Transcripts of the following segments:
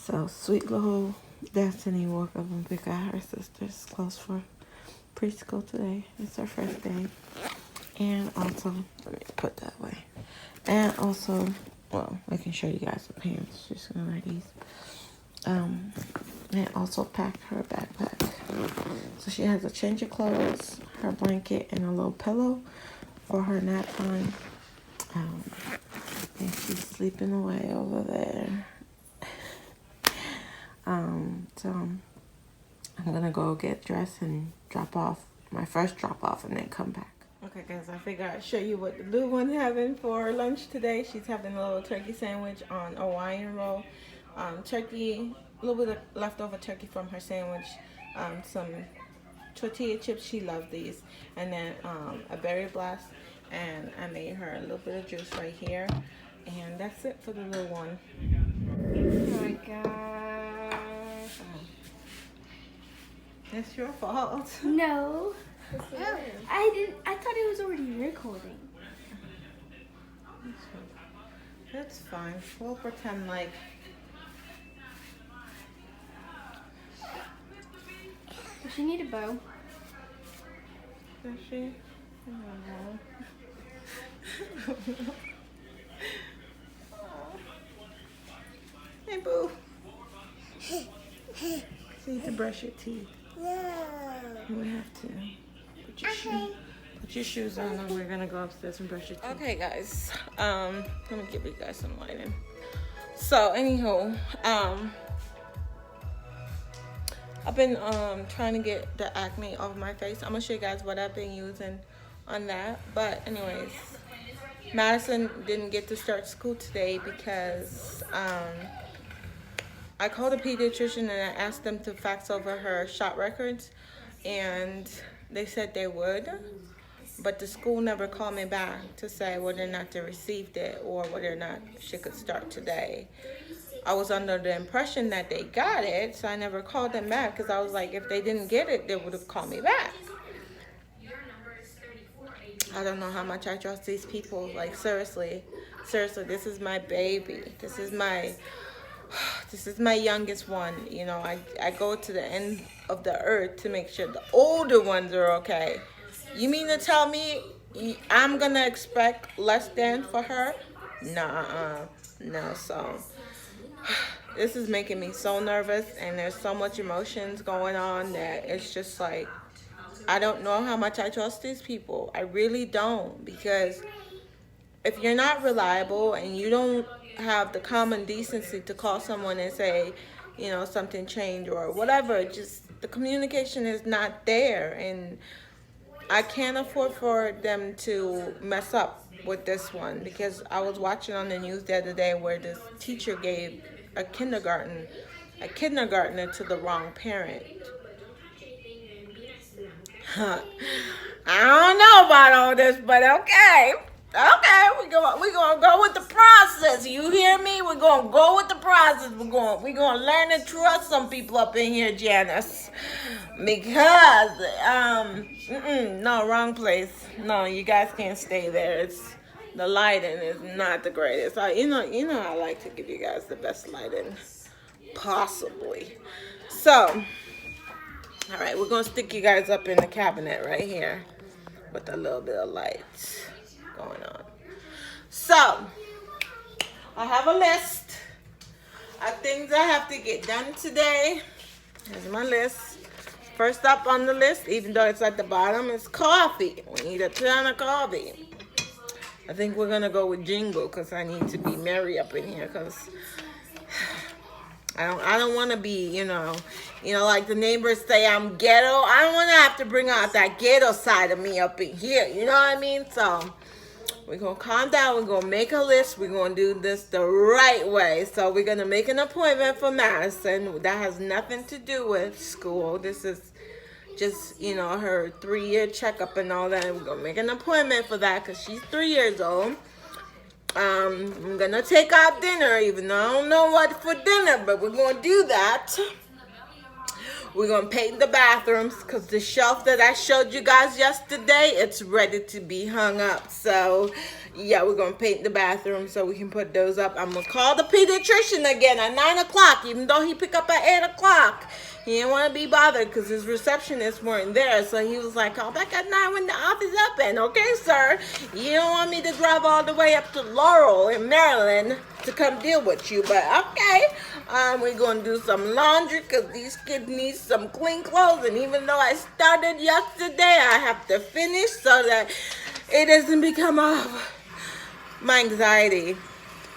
So sweet little Destiny woke up and picked out her sister's clothes for preschool today. It's her first day. And also, let me put that away. And also, well, I can show you guys the pants. She's gonna wear these. And also packed her backpack. So she has a change of clothes, her blanket, and a little pillow for her nap time. And she's sleeping away over there. So I'm gonna go get dressed and drop off my first drop off and then come back. Okay guys, I figured I'd show you what the little one's having for lunch today. She's having a little turkey sandwich on a Hawaiian roll. Turkey, a little bit of leftover turkey from her sandwich. Some tortilla chips, she loved these. And then a berry blast. And I made her a little bit of juice right here. And that's it for the little one. Oh my gosh. It's your fault. No. I didn't. I thought it was already recording. That's fine. We'll pretend like. Does she need a bow? Does she? I don't know. Hey, boo. You need to brush your teeth. You would have to. Put your shoes on and we're gonna go upstairs and brush your teeth. Okay guys, let me give you guys some lighting. So anywho, I've been trying to get the acne off my face. I'm gonna show you guys what I've been using on that. But anyways, Madison didn't get to start school today because I called a pediatrician and I asked them to fax over her shot records, and they said they would, but the school never called me back to say whether or not they received it or whether or not she could start today. I was under the impression that they got it, so I never called them back because I was like, if they didn't get it, they would have called me back. I don't know how much I trust these people. Like, seriously, this is my baby. This is my youngest one. You know, I go to the end of the earth to make sure the older ones are okay. You mean to tell me I'm gonna expect less than for her? Nah, no. So this is making me so nervous, and there's so much emotions going on that it's just like, I don't know how much I trust these people. I really don't, because if you're not reliable and you don't have the common decency to call someone and say, you know, something changed or whatever, just the communication is not there, and I can't afford for them to mess up with this one, because I was watching on the news the other day where this teacher gave a kindergartner to the wrong parent. I don't know about all this, but okay, we're gonna go with the process. You hear me? We're gonna go with the process. We're gonna learn to trust some people up in here, Janice, because no, wrong place. No, you guys can't stay there. It's the lighting is not the greatest. You know, I like to give you guys the best lighting possibly. So. All right, we're gonna stick you guys up in the cabinet right here with a little bit of light going on. So, I have a list of things I have to get done today. Here's my list. First up on the list, even though it's at the bottom, is coffee. We need a ton of coffee. I think we're gonna go with Jingle because I need to be merry up in here, because I don't want to be, you know, like the neighbors say I'm ghetto. I don't want to have to bring out that ghetto side of me up in here. You know what I mean? So we're going to calm down. We're going to make a list. We're going to do this the right way. So we're going to make an appointment for Madison. That has nothing to do with school. This is just, you know, her 3-year checkup and all that. And we're going to make an appointment for that because she's 3 years old. I'm gonna take out dinner, even though I don't know what for dinner, but we're gonna do that. We're gonna paint the bathrooms because the shelf that I showed you guys yesterday, it's ready to be hung up. So Yeah, we're gonna paint the bathroom so we can put those up. I'm gonna call the pediatrician again at 9 o'clock, even though he pick up at 8 o'clock. He didn't want to be bothered because his receptionists weren't there. So he was like, call back at 9 when the office open. Okay, sir. You don't want me to drive all the way up to Laurel in Maryland to come deal with you, but okay. We're going to do some laundry because these kids need some clean clothes. And even though I started yesterday, I have to finish so that it doesn't become my anxiety.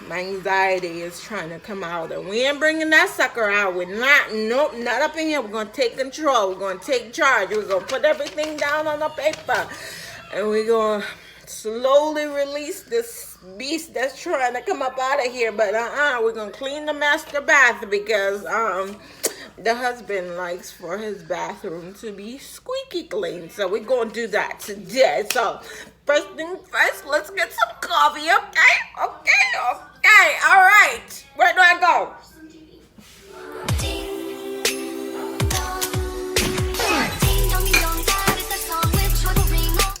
My anxiety is trying to come out, and we ain't bringing that sucker out. We're not, nope, not up in here. We're going to take control. We're going to take charge. We're going to put everything down on the paper, and we're going to slowly release this beast that's trying to come up out of here. But we're going to clean the master bath because the husband likes for his bathroom to be squeaky clean. So we're going to do that today. So first thing first, let's get some coffee, okay? Okay. All right. Where do I go?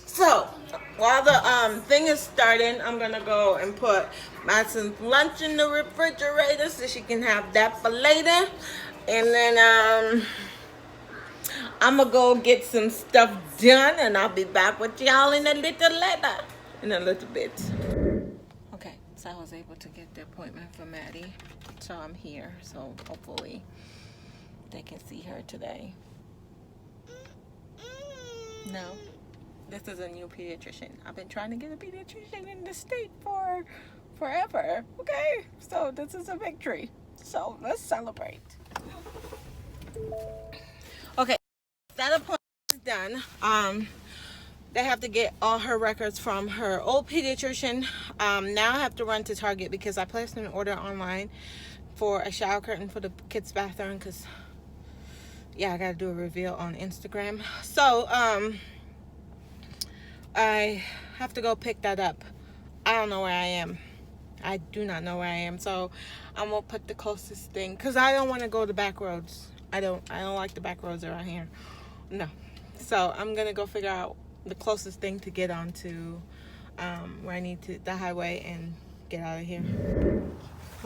So while the thing is starting, I'm going to go and put Madison's lunch in the refrigerator so she can have that for later. And then I'm going to go get some stuff done, and I'll be back with y'all in a little bit. Okay, so I was able to get the appointment for Maddie. So I'm here, so hopefully they can see her today. No, this is a new pediatrician. I've been trying to get a pediatrician in the state for forever. Okay, so this is a victory. So let's celebrate. Okay, that appointment is done. They have to get all her records from her old pediatrician. Now I have to run to Target because I placed an order online for a shower curtain for the kids' bathroom because, yeah, I got to do a reveal on Instagram. So, I have to go pick that up. I don't know where I am. I do not know where I am. So, I'm going to put the closest thing because I don't want to go the back roads. I don't like the back roads around here. No. So, I'm going to go figure out the closest thing to get onto where I need to, the highway, and get out of here.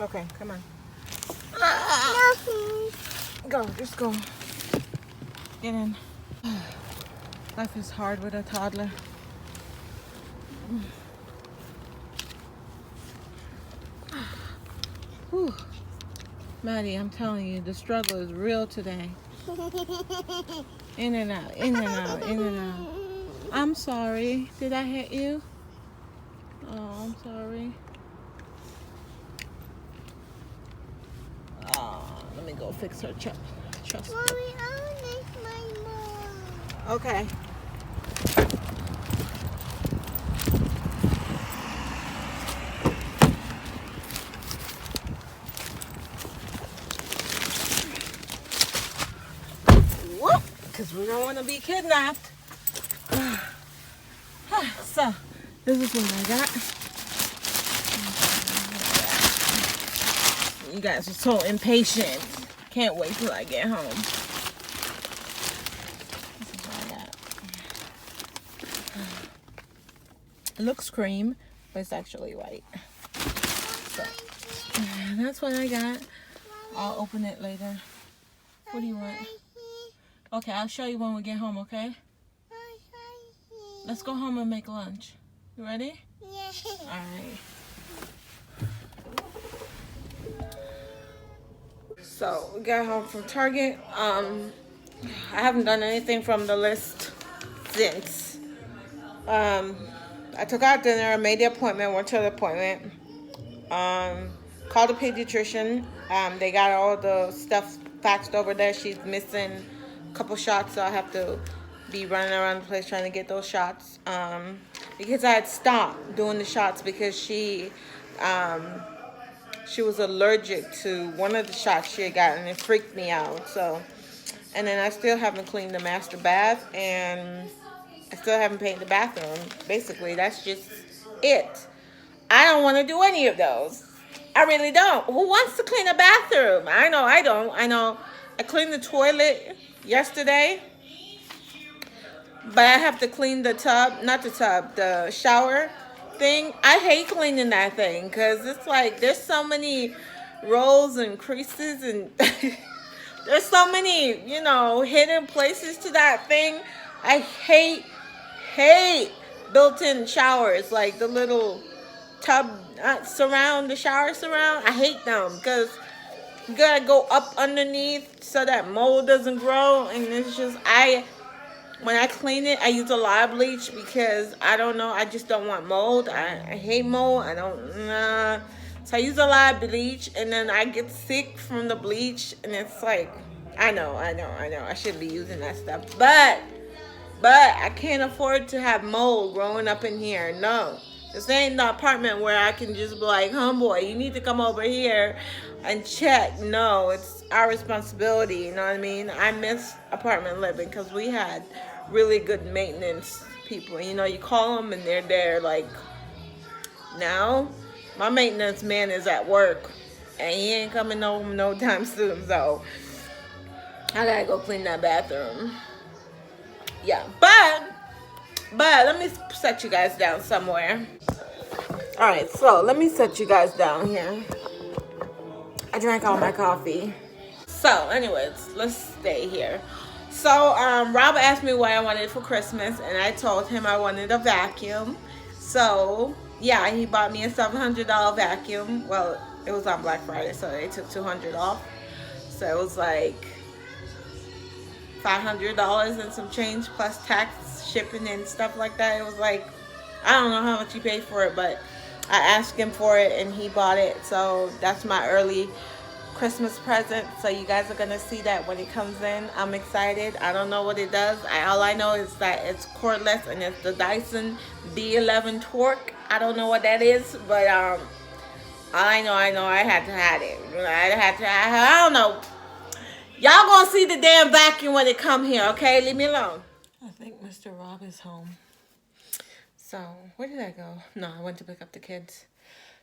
Okay, come on. Go, just go. Get in. Life is hard with a toddler. Whew. Maddie, I'm telling you, the struggle is real today. In and out, in and out, in and out. I'm sorry. Did I hit you? Oh, I'm sorry. Oh, let me go fix her chest. Mommy, I want to make my mom. Okay. Whoop! Because we don't want to be kidnapped. So, this is what I got. You guys are so impatient. Can't wait till I get home. This is what I got. It looks cream, but it's actually white. So, that's what I got. I'll open it later. What do you want? Okay, I'll show you when we get home, okay? Let's go home and make lunch. You ready? Yeah. Alright. So we got home from Target. I haven't done anything from the list since. I took out dinner, made the appointment, went to the appointment. Called the pediatrician. They got all the stuff faxed over there. She's missing a couple shots, so I have to be running around the place trying to get those shots. Because I had stopped doing the shots because she was allergic to one of the shots she had gotten, and it freaked me out. So, and then I still haven't cleaned the master bath, and I still haven't painted the bathroom. Basically, that's just it. I don't want to do any of those. I really don't. Who wants to clean a bathroom? I know I don't. I know I cleaned the toilet yesterday, but I have to clean the tub, not the tub, the shower thing. I hate cleaning that thing because it's like there's so many rolls and creases and there's so many, hidden places to that thing. I hate built-in showers, like the little tub surround, the shower surround. I hate them because you gotta go up underneath so that mold doesn't grow. And it's just, when I clean it, I use a lot of bleach because I don't know, I just don't want mold. I hate mold. So I use a lot of bleach, and then I get sick from the bleach, and it's like, I know, I shouldn't be using that stuff, but I can't afford to have mold growing up in here. No, this ain't the apartment where I can just be like, homeboy, you need to come over here and check. No, it's our responsibility. You know what I mean? I miss apartment living because we had really good maintenance people. You call them and they're there. Like, now, my maintenance man is at work and he ain't coming home no time soon. So I gotta go clean that bathroom. Yeah, but let me set you guys down somewhere. All right, so let me set you guys down here. I drank all my coffee. So, anyways, let's stay here. So, Rob asked me what I wanted for Christmas, and I told him I wanted a vacuum. So, yeah, he bought me a $700 vacuum. Well, it was on Black Friday, so they took $200 off. So it was like $500 and some change plus tax, shipping and stuff like that. It was like, I don't know how much he paid for it, but I asked him for it and he bought it. So that's my early Christmas present. So you guys are gonna see that when it comes in. I'm excited. I don't know what it does. All I know is that it's cordless and it's the Dyson B11 Torque. I don't know what that is, but I know I had to have it. I don't know. Y'all gonna see the damn vacuum when it come here, okay? Leave me alone. I think Mr. Rob is home. So, where did I go? No, I went to pick up the kids.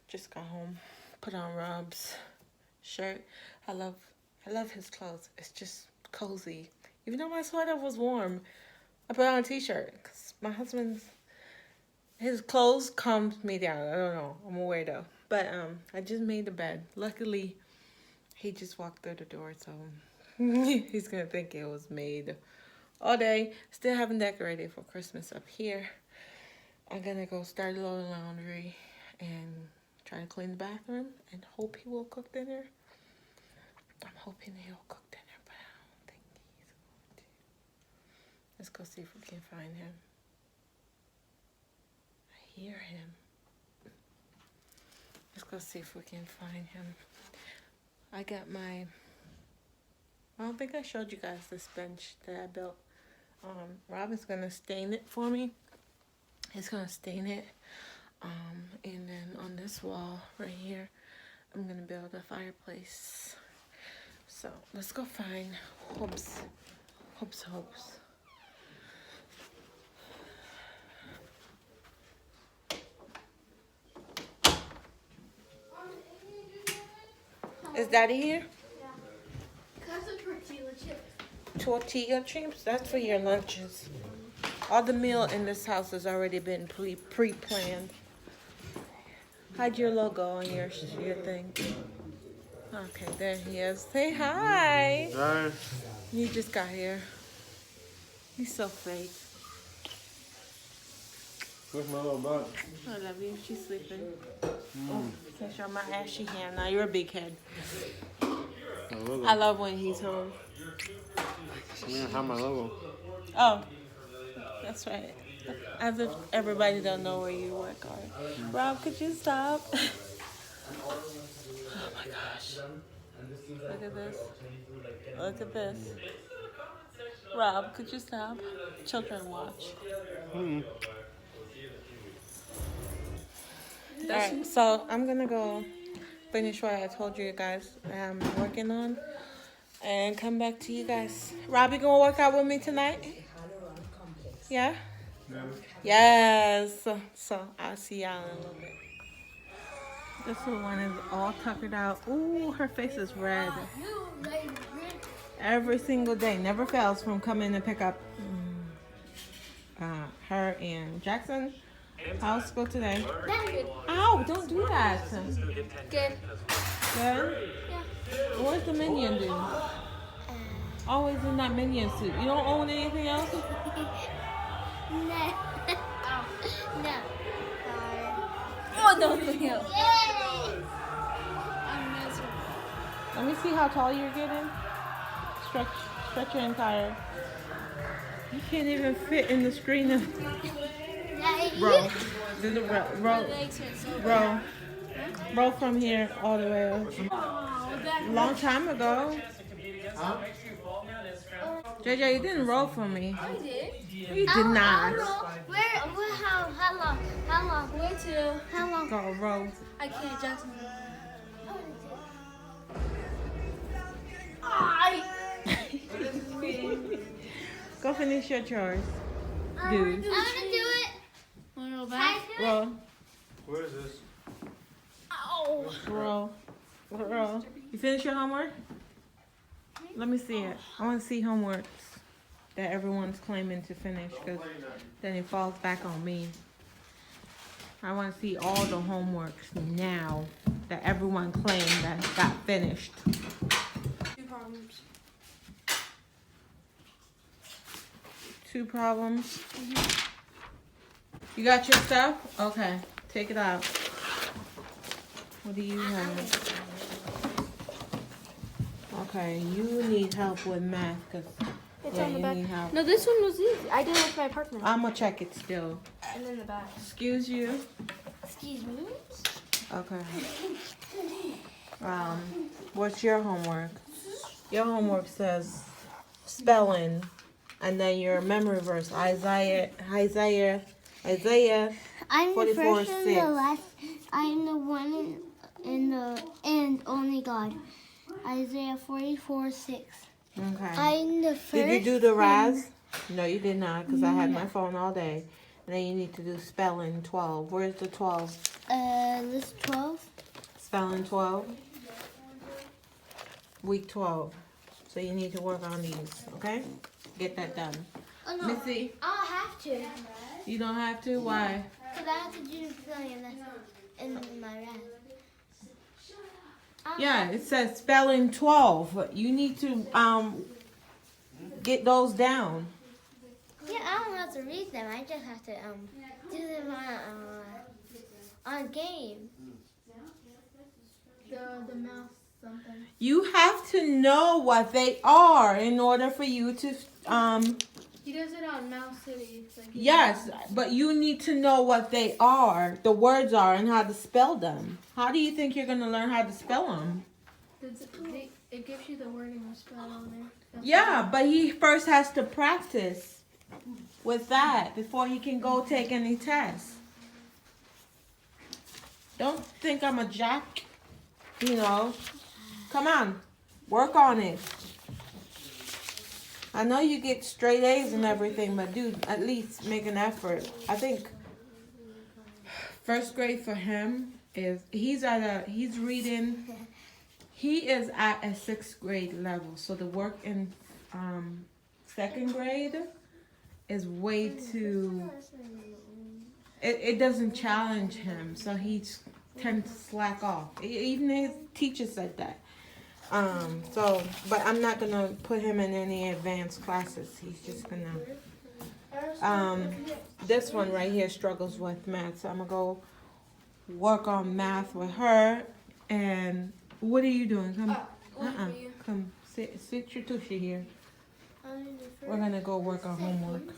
Just got home. Put on Rob's shirt. I love his clothes. It's just cozy. Even though my sweater was warm, I put on a t-shirt. Because my his clothes calms me down. I don't know. I'm a weirdo. But I just made the bed. Luckily, he just walked through the door, so he's going to think it was made all day. Still haven't decorated for Christmas up here. I'm going to go start a load of laundry and try to clean the bathroom and hope he will cook dinner. I'm hoping he'll cook dinner, but I don't think he's going to. Let's go see if we can find him. I hear him. Let's go see if we can find him. I got my... I don't think I showed you guys this bench that I built. Rob is going to stain it for me. He's going to stain it. And then on this wall right here, I'm going to build a fireplace. So let's go find Hopes. Is Daddy here? Tortilla chips? That's for your lunches. All the meal in this house has already been pre-planned. Hide your logo on your thing. Okay, there he is. Say hi. Hi. You just got here. He's so fake. Where's my little butt? I love you. She's sleeping. Oh, can't show my ashy hand. Now you're a big head. I love when he's home. I'm gonna have my logo. Oh, that's right. As if everybody don't know where you work on. Rob, could you stop? Oh my gosh. Look at this. Look at this. Rob, could you stop? Children watch. Alright, so I'm gonna go finish what I told you guys I'm working on and come back to you guys. Rob, you gonna work out with me tonight? Yeah? Yes. So I'll see y'all in a little bit. This one is all tuckered out. Ooh, her face is red. Every single day. Never fails from coming to pick up her and Jaxson. How's school today? That's good. Ow, don't do that. Good. Good? Yeah. Where's the minion dude? Always in that minion suit. You don't own anything else? No. No. Sorry. Oh, no. Yay! I'm miserable. Let me see how tall you're getting. Stretch your entire. You can't even fit in the screen of. Bro, do the roll from here all the way up. Long time ago. JJ, you didn't roll for me. I did. You did not. How long? Where to? How long? Go roll. I can't, Jackson. Go finish your chores, dude. I'm gonna do it. Wanna roll back? Roll. What is this? Ow. Roll. You finish your homework? Let me see it. I want to see homeworks that everyone's claiming to finish, because then it falls back on me. I want to see all the homeworks now that everyone claimed that got finished. 2 problems. 2 problems. You got your stuff? Okay, take it out. What do you have? Okay, you need help with math, because It's yeah, on the you back. need help. No, this one was easy. I did it with my partner. I'm gonna check it still. And then the back. Excuse you. Excuse me? Okay. What's your homework? Your homework says spelling, and then your memory verse, Isaiah. I'm the 44, first and 6. the last. I'm the one in the and only God. Isaiah 44:6. Okay. I'm the first. Did you do the Raz? No, you did not, because I had my phone all day. And then you need to do spelling 12. Where's the 12? List 12. Spelling 12. Week 12. So you need to work on these, okay? Get that done. Oh no, Missy, I'll have to. you don't have to? Why? Because I have to do the spelling in my red. Yeah, it says spelling 12. You need to get those down. Yeah, I don't have to read them. I just have to do them on game. The mouse something. You have to know what they are in order for you to He does it on Mouse City. yes, but you need to know what they are, the words are, and how to spell them. How do you think you're going to learn how to spell them? It gives you the wording or spell on there. Yeah, but he first has to practice with that before he can go take any tests. Don't think I'm a jack, you know. Come on, work on it. I know you get straight A's and everything, but dude, at least make an effort. I think first grade for him is he is at a 6th grade level. So the work in 2nd grade is way too. It doesn't challenge him, so he tends to slack off. Even his teacher said that. But I'm not gonna put him in any advanced classes. He's just gonna. This one right here struggles with math, so I'm gonna go work on math with her. And what are you doing? Come, come, sit your tushy here. We're gonna go work on homework.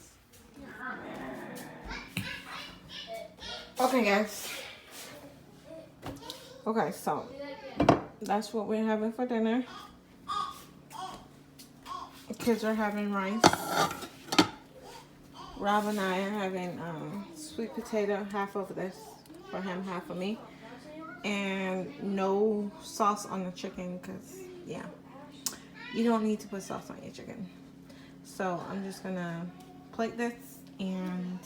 Okay, guys. Okay, so. That's what we're having for dinner. The kids are having rice. Rob and I are having sweet potato, half of this for him, half of me. And no sauce on the chicken because, yeah, you don't need to put sauce on your chicken. So I'm just going to plate this and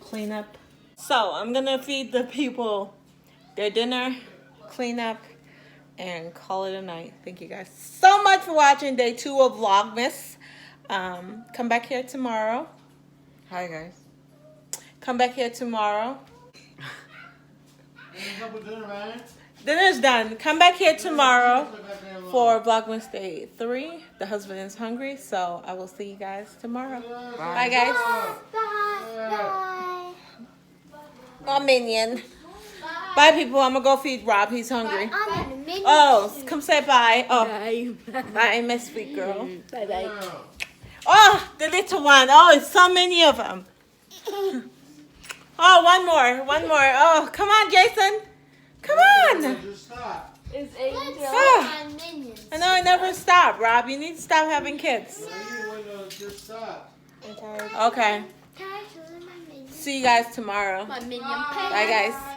clean up. So I'm going to feed the people their dinner, clean up, and call it a night. Thank you guys so much for watching day 2 of Vlogmas. Come back here tomorrow. Hi, guys. Come back here tomorrow. Dinner's done. Come back here tomorrow for Vlogmas Day 3. The husband is hungry, so I will see you guys tomorrow. Bye guys. Bye. Oh, minion. Bye, people. I'm gonna go feed Rob. He's hungry. I'm in the minion. Oh, come say bye. Oh, Bye. bye, my sweet girl. Bye bye. Oh, the little one. Oh, it's so many of them. Oh, one more. Oh, come on, Jason. Come on. Just stop. It's Let's Angel. see Ah. my minions. I know I never stop, Rob. You need to stop having kids. Just stop. Okay. Can I show them my minions? See you guys tomorrow. My minion Bye, guys.